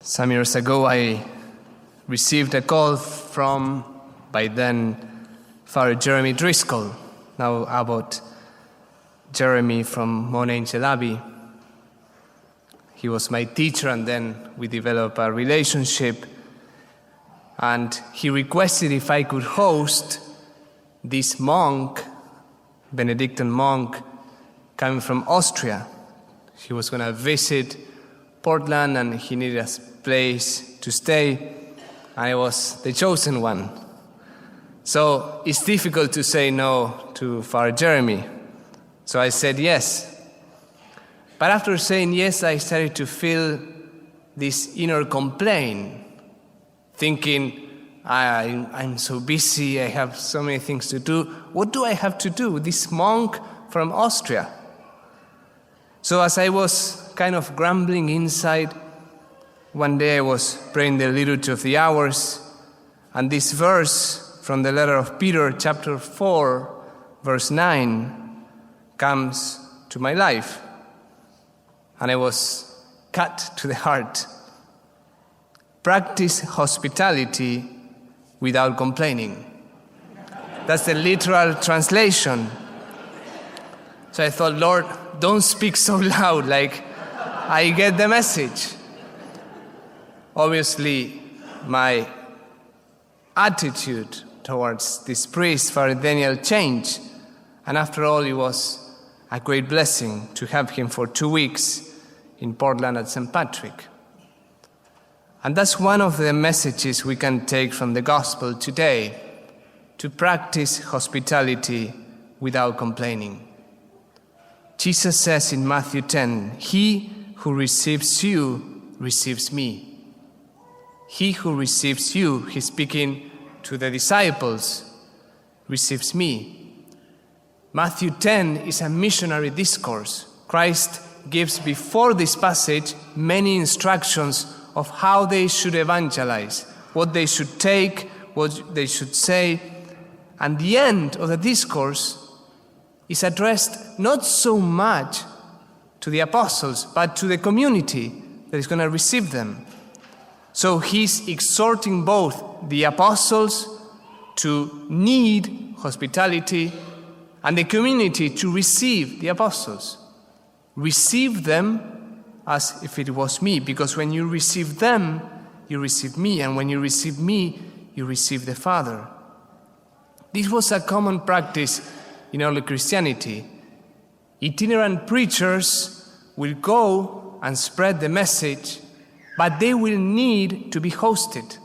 Some years ago, I received a call from, by then, Father Jeremy Driscoll, now Abbot Jeremy from Mount Angel Abbey. He was my teacher, and then we developed a relationship. And he requested if I could host this monk, Benedictine monk, coming from Austria. He was going to visit Portland, and he needed a place to stay, and I was the chosen one. So it's difficult to say no to Father Jeremy. So I said yes. But after saying yes, I started to feel this inner complaint, thinking, I'm so busy, I have so many things to do. What do I have to do with this monk from Austria? So as I was kind of grumbling inside, one day I was praying the Liturgy of the Hours, and this verse from the letter of Peter, chapter 4, verse 9, comes to my life. And I was cut to the heart. Practice hospitality without complaining. That's the literal translation. So I thought, Lord, don't speak so loud, like I get the message. Obviously, my attitude towards this priest, Father Daniel, changed. And after all, it was a great blessing to have him for 2 weeks in Portland at St. Patrick. And that's one of the messages we can take from the gospel today, to practice hospitality without complaining. Jesus says in Matthew 10, "He who receives you receives me." He who receives you, he's speaking to the disciples, receives me. Matthew 10 is a missionary discourse. Christ gives before this passage many instructions of how they should evangelize, what they should take, what they should say. And the end of the discourse is addressed not so much to the apostles, but to the community that is going to receive them. So he's exhorting both the apostles to need hospitality and the community to receive the apostles. Receive them as if it was me, because when you receive them, you receive me, and when you receive me, you receive the Father. This was a common practice in early Christianity. Itinerant preachers will go and spread the message, but they will need to be hosted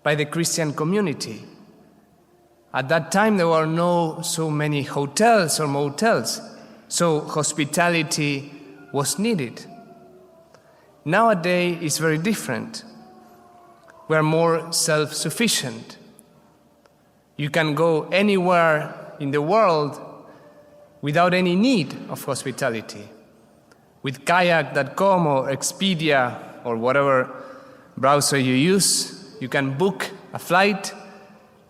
by the Christian community. At that time, there were no so many hotels or motels, so hospitality was needed. Nowadays, it's very different. We are more self-sufficient. You can go anywhere in the world without any need of hospitality. With kayak.com or Expedia or whatever browser you use, you can book a flight,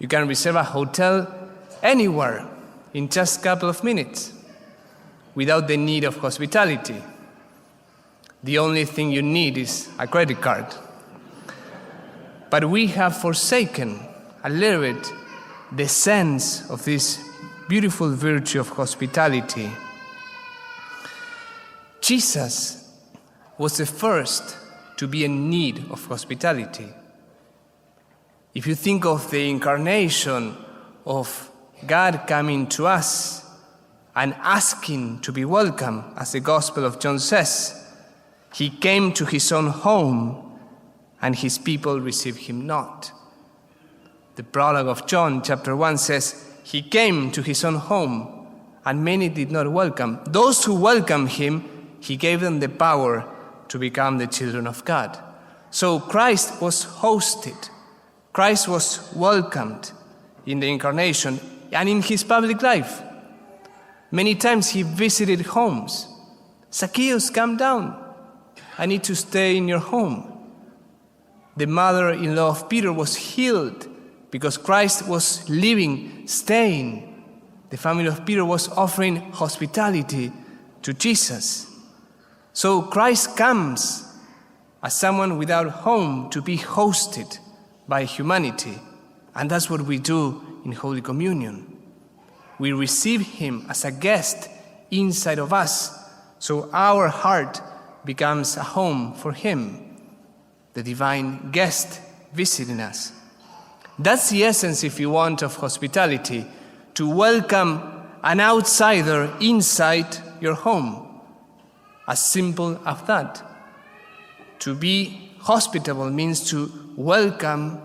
you can reserve a hotel anywhere in just a couple of minutes without the need of hospitality. The only thing you need is a credit card. But we have forsaken a little bit the sense of this beautiful virtue of hospitality. Jesus was the first to be in need of hospitality. If you think of the incarnation of God coming to us and asking to be welcome, as the Gospel of John says, he came to his own home and his people received him not. The prologue of John chapter 1 says, he came to his own home and many did not welcome. Those who welcomed him, he gave them the power to become the children of God. So Christ was hosted. Christ was welcomed in the incarnation and in his public life. Many times he visited homes. Zacchaeus, come down. I need to stay in your home. The mother-in-law of Peter was healed because Christ was living, staying. The family of Peter was offering hospitality to Jesus. So Christ comes as someone without home to be hosted by humanity. And that's what we do in Holy Communion. We receive him as a guest inside of us, so our heart becomes a home for him, the divine guest visiting us. That's the essence, if you want, of hospitality, to welcome an outsider inside your home. As simple as that. To be hospitable means to welcome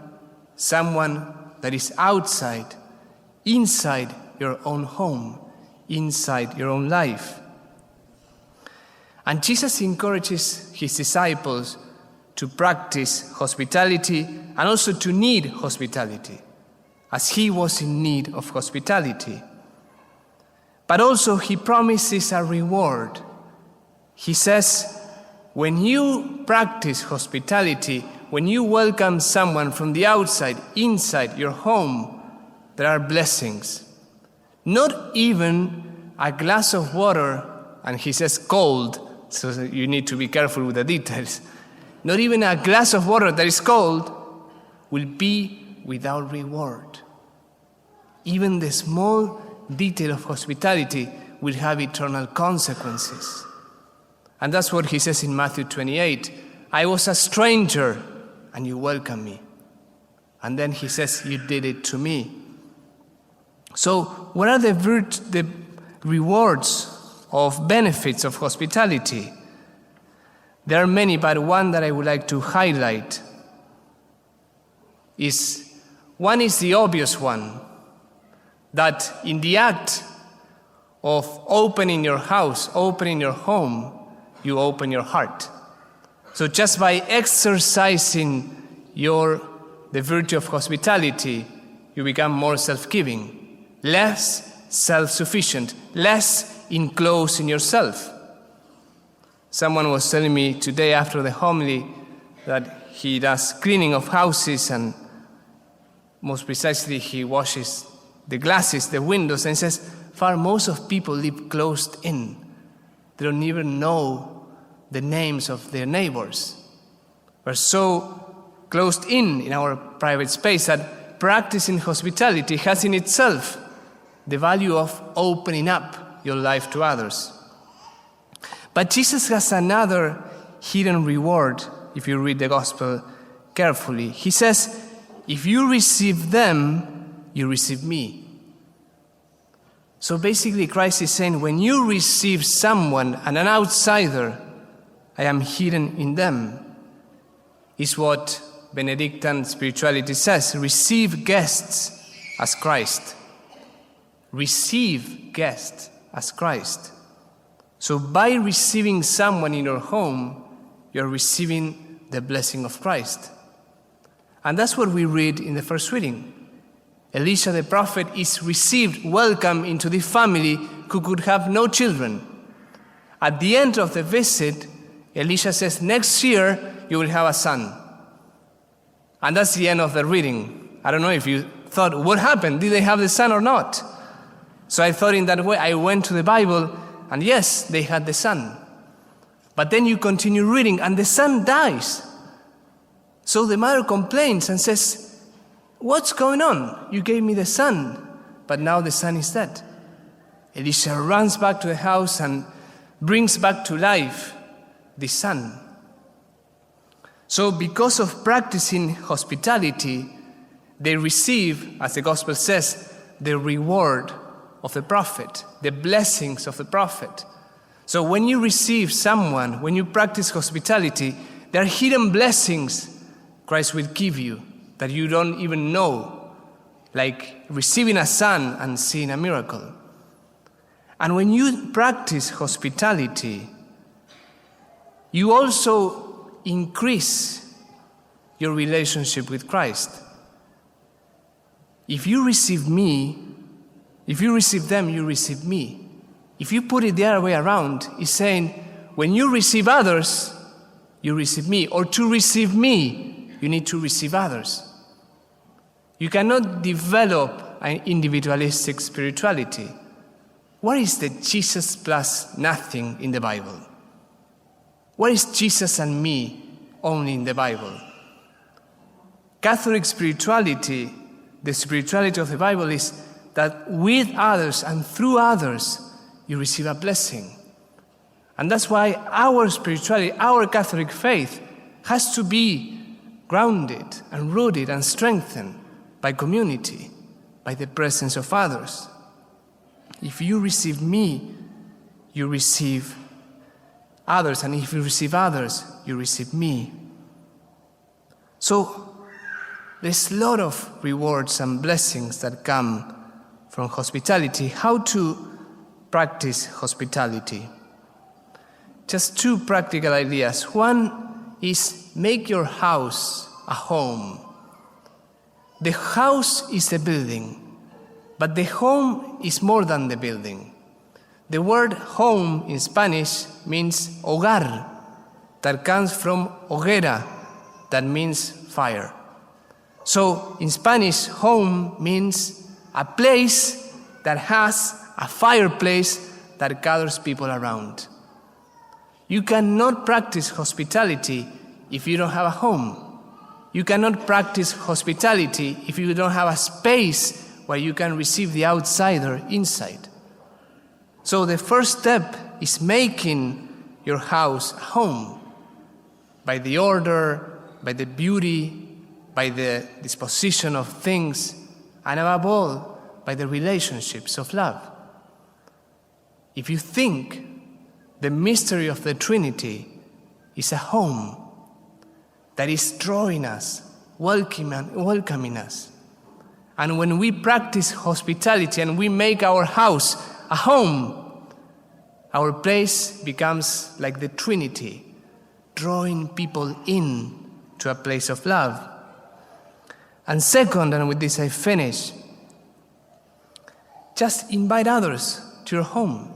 someone that is outside, inside your own home, inside your own life. And Jesus encourages his disciples to practice hospitality and also to need hospitality, as he was in need of hospitality. But also he promises a reward. He says, when you practice hospitality, when you welcome someone from the outside, inside your home, there are blessings. Not even a glass of water, and he says cold, so you need to be careful with the details. Not even a glass of water that is cold will be without reward. Even the small detail of hospitality will have eternal consequences. And that's what he says in Matthew 28. I was a stranger and you welcomed me. And then he says, you did it to me. So what are the rewards of benefits of hospitality? There are many, but one that I would like to highlight is the obvious one, that in the act of opening your house, opening your home, you open your heart. So just by exercising the virtue of hospitality, you become more self-giving, less self-sufficient, less enclosed in yourself. Someone was telling me today after the homily that he does cleaning of houses, and most precisely he washes the glasses, the windows, and says, most of people live closed in. They don't even know the names of their neighbors. We're so closed in our private space that practicing hospitality has in itself the value of opening up your life to others. But Jesus has another hidden reward if you read the gospel carefully. He says, if you receive them, you receive me. So basically Christ is saying, when you receive someone and an outsider, I am hidden in them. Is what Benedictine spirituality says. Receive guests as Christ. Receive guests as Christ. So by receiving someone in your home, you're receiving the blessing of Christ. And that's what we read in the first reading. Elisha the prophet is received, welcome into the family who could have no children. At the end of the visit, Elisha says, next year you will have a son. And that's the end of the reading. I don't know if you thought, what happened? Did they have the son or not? So I thought in that way, I went to the Bible, and yes, they had the son. But then you continue reading, and the son dies. So the mother complains and says, what's going on? You gave me the son, but now the son is dead. Elisha runs back to the house and brings back to life the son. So because of practicing hospitality, they receive, as the gospel says, the reward of the prophet, the blessings of the prophet. So when you receive someone, when you practice hospitality, there are hidden blessings Christ will give you that you don't even know, like receiving a son and seeing a miracle. And when you practice hospitality, you also increase your relationship with Christ. If you receive me, if you receive them, you receive me. If you put it the other way around, it's saying, when you receive others, you receive me. Or to receive me, you need to receive others. You cannot develop an individualistic spirituality. What is the Jesus plus nothing in the Bible? What is Jesus and me only in the Bible. Catholic spirituality, the spirituality of the Bible, is that with others and through others, you receive a blessing. And that's why our spirituality, our Catholic faith, has to be grounded and rooted and strengthened by community, by the presence of others. If you receive me, you receive others, and if you receive others, you receive me. So there's a lot of rewards and blessings that come from hospitality. How to practice hospitality? Just two practical ideas. One is make your house a home. The house is the building, but the home is more than the building. The word home in Spanish means hogar, that comes from hoguera, that means fire. So in Spanish, home means a place that has a fireplace that gathers people around. You cannot practice hospitality if you don't have a home. You cannot practice hospitality if you don't have a space where you can receive the outsider inside. So the first step is making your house a home by the order, by the beauty, by the disposition of things, and above all, by the relationships of love. If you think the mystery of the Trinity is a home that is drawing us, welcoming us, and when we practice hospitality and we make our house a home, our place becomes like the Trinity, drawing people in to a place of love. And second, and with this I finish, just invite others to your home.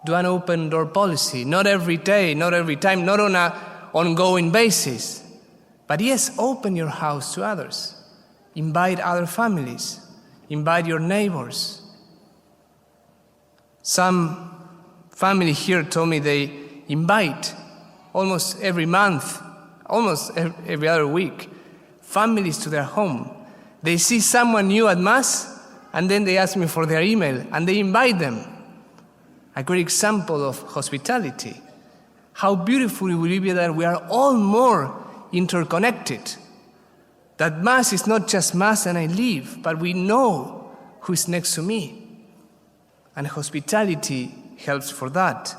Do an open door policy, not every day, not every time, not on an ongoing basis. But yes, open your house to others. Invite other families. Invite your neighbors. Some family here told me they invite almost every month, almost every other week, families to their home. They see someone new at Mass, and then they ask me for their email, and they invite them. A great example of hospitality. How beautiful it will be that we are all more interconnected. That Mass is not just Mass and I leave, but we know who is next to me. And hospitality helps for that.